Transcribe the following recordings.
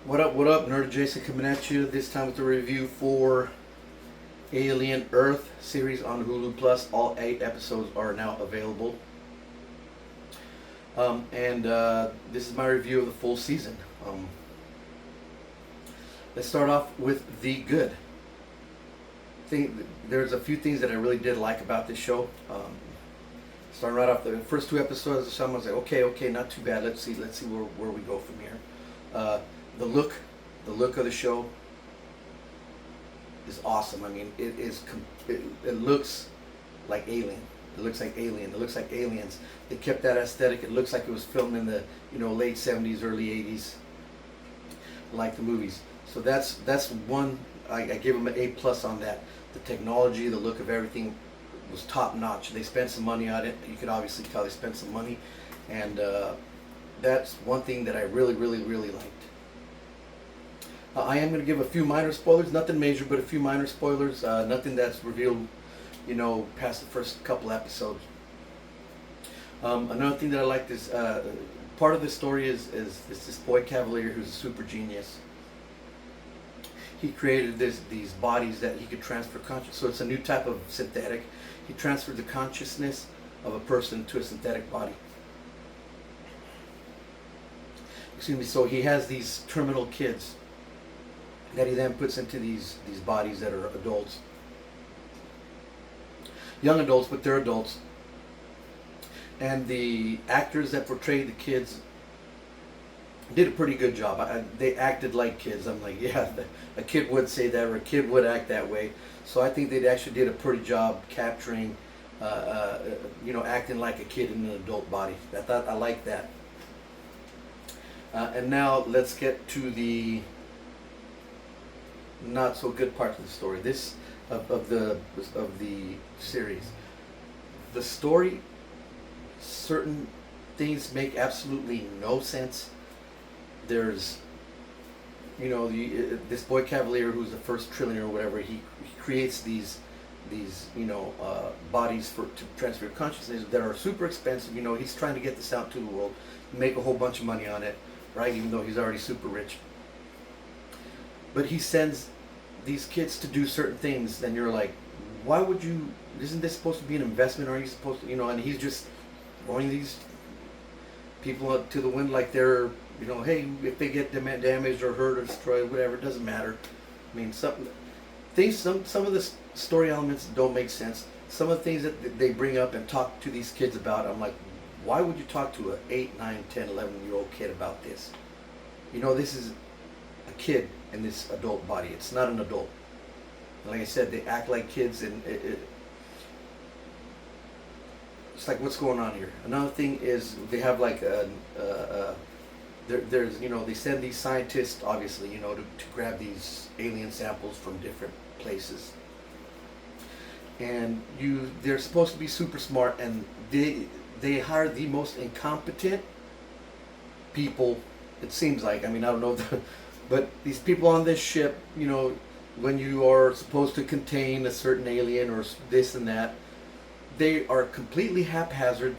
What up, Nerd Adjacent coming at you this time with a review for Alien Earth series on Hulu Plus. All 8 episodes are now available. And this is my review of the full season. Let's start off with the good. There's a few things that I really did like about this show. Starting right off the first 2 episodes, someone's like, okay, not too bad. Let's see where we go from here. The look, the look of the show is awesome. I mean, it looks like Alien. It looks like Alien. It looks like Aliens. They kept that aesthetic. It looks like it was filmed in the late '70s, early '80s, like the movies. So that's one. I give them an A+ on that. The technology, the look of everything was top notch. They spent some money on it. You could obviously tell they spent some money, and that's one thing that I really liked. I am going to give a few minor spoilers, nothing major, but a few minor spoilers. Nothing that's revealed, past the first couple episodes. Another thing that I like is part of the story is this boy Cavalier who's a super genius. He created these bodies that he could transfer consciousness. So it's a new type of synthetic. He transferred the consciousness of a person to a synthetic body. Excuse me. So he has these terminal kids that he then puts into these bodies that are adults, young adults, but they're adults. And the actors that portrayed the kids did a pretty good job. They acted like kids. I'm like, yeah, a kid would say that, or a kid would act that way. So I think they actually did a pretty job capturing, acting like a kid in an adult body. I like that. And now let's get to the not so good parts of the story. This of the series. The story, certain things make absolutely no sense. There's, this boy Cavalier, who's the first trillionaire or whatever, he creates these bodies to transfer consciousness that are super expensive. He's trying to get this out to the world, make a whole bunch of money on it, right? Even though he's already super rich. But he sends these kids to do certain things, then you're like, why would you? Isn't this supposed to be an investment? Are you supposed to, and he's just throwing these people out to the wind like they're, hey, if they get damaged or hurt or destroyed, whatever, it doesn't matter. I mean, some of the story elements don't make sense. Some of the things that they bring up and talk to these kids about, I'm like, why would you talk to an 8, 9, 10, 11-year-old kid about this? This is a kid in this adult body. It's not an adult. Like I said, they act like kids, and it's like, what's going on here? Another thing is they have like there's they send these scientists, obviously, to grab these alien samples from different places, and they're supposed to be super smart, and they hire the most incompetent people. It seems like, I mean, I don't know, but these people on this ship, when you are supposed to contain a certain alien or this and that, they are completely haphazard.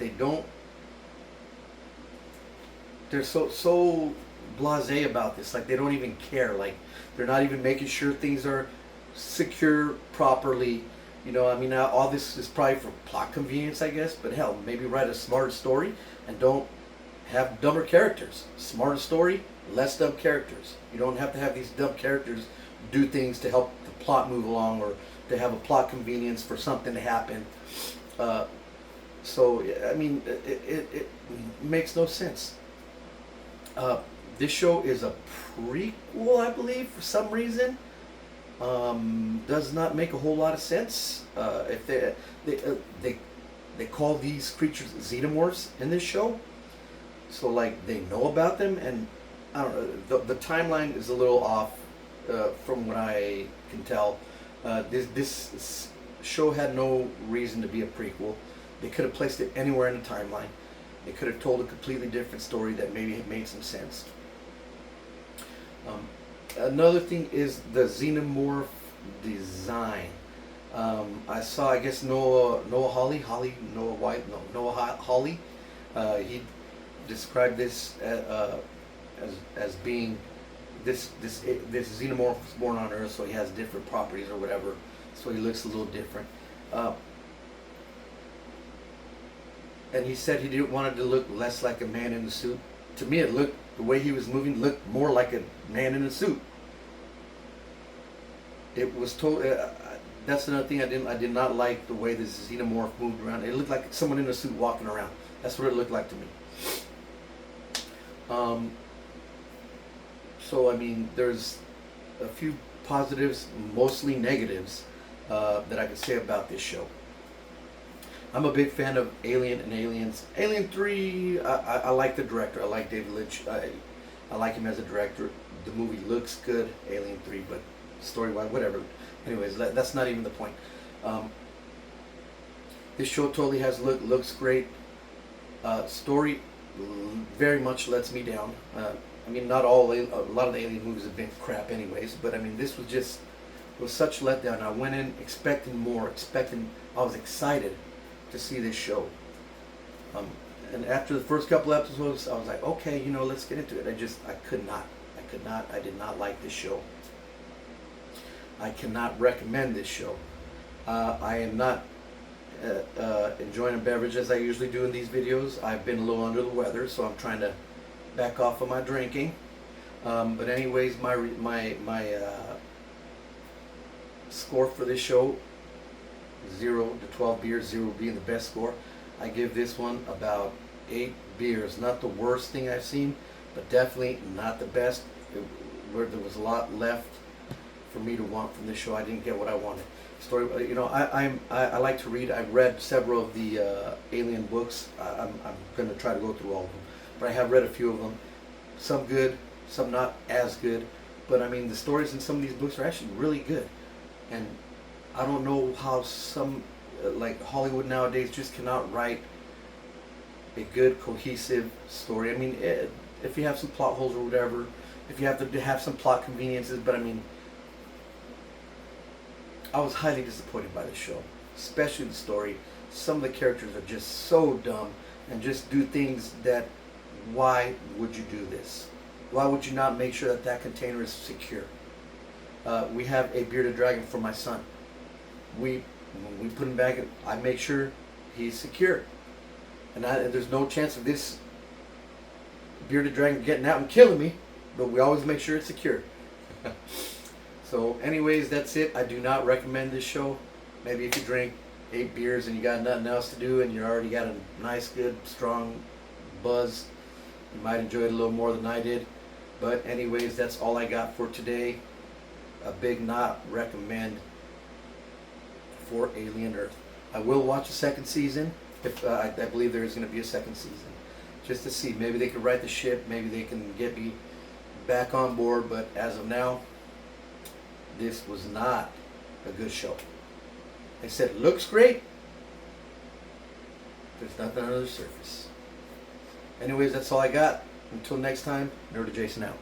They're so blasé about this. Like, they don't even care. Like, they're not even making sure things are secure properly. I mean, all this is probably for plot convenience, I guess. But hell, maybe write a smarter story and don't have dumber characters. Smarter story, less dumb characters. You don't have to have these dumb characters do things to help the plot move along, or to have a plot convenience for something to happen. So I mean, it makes no sense. This show is a prequel, I believe, for some reason. Does not make a whole lot of sense. If they call these creatures xenomorphs in this show, so like they know about them, and I don't know. The timeline is a little off from what I can tell. This show had no reason to be a prequel. They could have placed it anywhere in the timeline. They could have told a completely different story that maybe had made some sense. Another thing is the xenomorph design. I saw, I guess, Noah Hawley. He described this as being this xenomorph was born on Earth, so he has different properties or whatever, so he looks a little different. And he said he didn't want it to look less like a man in a suit. To me, it looked, the way he was moving looked more like a man in a suit. It was that's another thing I did not like the way this xenomorph moved around. It looked like someone in a suit walking around. That's what it looked like to me. So I mean, there's a few positives, mostly negatives, that I can say about this show. I'm a big fan of Alien and Aliens. Alien 3, I like the director. I like David Lynch. I like him as a director. The movie looks good, Alien 3, but story-wise, whatever. Anyways, that's not even the point. This show totally has looks great. Story very much lets me down. I mean, not all, a lot of the Alien movies have been crap anyways, but I mean, this was such letdown. I went in expecting more, I was excited to see this show. And after the first couple episodes, I was like, okay, let's get into it. I did not like this show. I cannot recommend this show. I am not enjoying a beverage as I usually do in these videos. I've been a little under the weather, so I'm trying to back off of my drinking. But anyways, my score for this show, 0 to 12 beers, 0 being the best score. I give this one about 8 beers. Not the worst thing I've seen, but definitely not the best. There was a lot left for me to want from this show. I didn't get what I wanted. Story, I like to read. I've read several of the Alien books. I'm going to try to go through all of them, but I have read a few of them. Some good, some not as good. But I mean, the stories in some of these books are actually really good, and I don't know how some, like Hollywood nowadays, just cannot write a good, cohesive story. I mean, if you have some plot holes or whatever, if you have to have some plot conveniences, but I mean, I was highly disappointed by the show, especially the story. Some of the characters are just so dumb and just do things that, why would you do this? Why would you not make sure that container is secure? We have a bearded dragon for my son. When we put him back, I make sure he's secure. And there's no chance of this bearded dragon getting out and killing me, but we always make sure it's secure. So anyways, that's it. I do not recommend this show. Maybe if you drink 8 beers and you got nothing else to do and you already got a nice, good, strong buzz, you might enjoy it a little more than I did. But anyways, that's all I got for today. A big not recommend for Alien Earth. I will watch a second season. If I believe there is going to be a second season, just to see. Maybe they could right the ship. Maybe they can get me back on board. But as of now, this was not a good show. They said it looks great. There's nothing under the surface. Anyways, that's all I got. Until next time, Nerd Jason out.